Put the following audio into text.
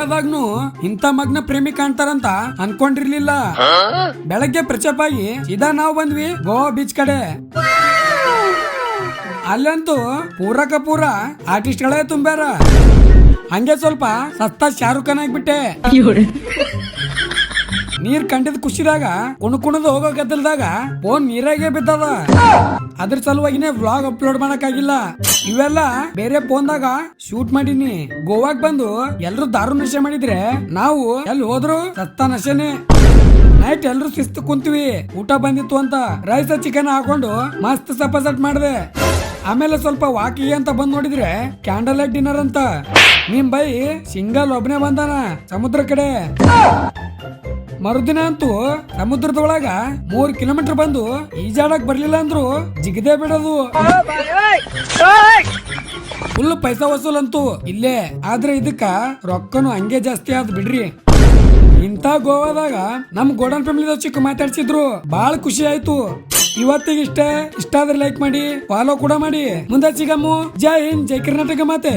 ಗೋವಾದಾಗ್ನು ಇಂಥ ಮಗ್ನ ಪ್ರೇಮಿ ಕಾಣ್ತಾರಂತ ಅನ್ಕೊಂಡಿರ್ಲಿಲ್ಲ. ಬೆಳಗ್ಗೆ ಫ್ರೆಶಪ್ ಆಗಿ ಸೀದಾ ನಾವು ಬಂದ್ವಿ ಗೋವಾ ಬೀಚ್ ಕಡೆ. ಅಲ್ಲಂತೂ ಪೂರ ಆರ್ಟಿಸ್ಟ್ಗಳೇ ತುಂಬ್ಯಾರ. ಹಂಗೆ ಸ್ವಲ್ಪ ಸಸ್ತಾ ಶಾರುಖ್ ಖಾನ್ ಆಗ್ಬಿಟ್ಟೆ. ನೀರ್ ಕಂಡಿದ್ ಖುಷಿದಾಗ ಕುಣದು ಹೋಗೋ ಗದ್ದಲ್ದಾಗ ಫೋನ್ ನೀರಾಗೆ ಬಿದ್ದದ. ಅದ್ರ ಸಲುವಾಗಿನೇ ವ್ಲಾಗ್ ಅಪ್ಲೋಡ್ ಮಾಡಕ್ ಆಗಿಲ್ಲ. ಇವೆಲ್ಲ ಬೇರೆ ಫೋನ್ದಾಗ ಶೂಟ್ ಮಾಡೀನಿ. ಗೋವಾಗ್ ಬಂದು ಎಲ್ರು ದಾರು ನಶೆ ಮಾಡಿದ್ರೆ ನಾವು ಎಲ್ಲಿ ಹೋದ್ರು ಸಸ್ತಾ ನಶೆನೆ. ನೈಟ್ ಎಲ್ರು ಶಿಸ್ತು ಕುಂತೀವಿ. ಊಟ ಬಂದಿತ್ತು ಅಂತ ರೈಸ್ ಚಿಕನ್ ಹಾಕೊಂಡು ಮಸ್ತ್ ಸಪಸಟ್ ಮಾಡಿದೆ. ಆಮೇಲೆ ಸ್ವಲ್ಪ ವಾಕಿಗೆ ಅಂತ ಬಂದ್ ನೋಡಿದ್ರೆ ಕ್ಯಾಂಡಲ್ ಲೈಟ್ ಡಿನ್ನರ್ ಅಂತ. ನಿಮ್ ಬೈ ಸಿಂಗಲ್ ಒಬ್ನೇ ಬಂದಾನ ಸಮುದ್ರ ಕಡೆ. ಮರುದಿನ ಅಂತೂ ಸಮುದ್ರದೊಳಗ 3 ಕಿಲೋಮೀಟರ್ ಬಂದು ಈಜಾಡಕ್ ಬರ್ಲಿಲ್ಲ ಅಂದ್ರು ಜಿಗದೆ ಬಿಡೋದು. ಫುಲ್ ಪೈಸಾ ವಸೂಲ್ ಅಂತೂ ಇಲ್ಲೇ. ಆದ್ರೆ ಇದಕ್ಕ ರೊಕ್ಕನು ಹಂಗೆ ಜಾಸ್ತಿ ಆದ್ ಬಿಡ್ರಿ. ಇಂಥ ಗೋವಾದಾಗ ನಮ್ ಗೋಡನ್ ಫ್ಯಾಮಿಲಿದವ್ರು ಚಿಕ್ಕ ಮಾತಾಡ್ಸಿದ್ರು, ಬಾಳ ಖುಷಿ ಆಯ್ತು. ಇವತ್ತಿಗಿಷ್ಟೇ. ಇಷ್ಟ ಆದ್ರೆ ಲೈಕ್ ಮಾಡಿ, ಫಾಲೋ ಕೂಡ ಮಾಡಿ. ಮುಂದೆ ಸಿಗಮ್ಮು. ಜೈ ಹಿಂದ್, ಜೈ ಕರ್ನಾಟಕ ಮಾತೆ.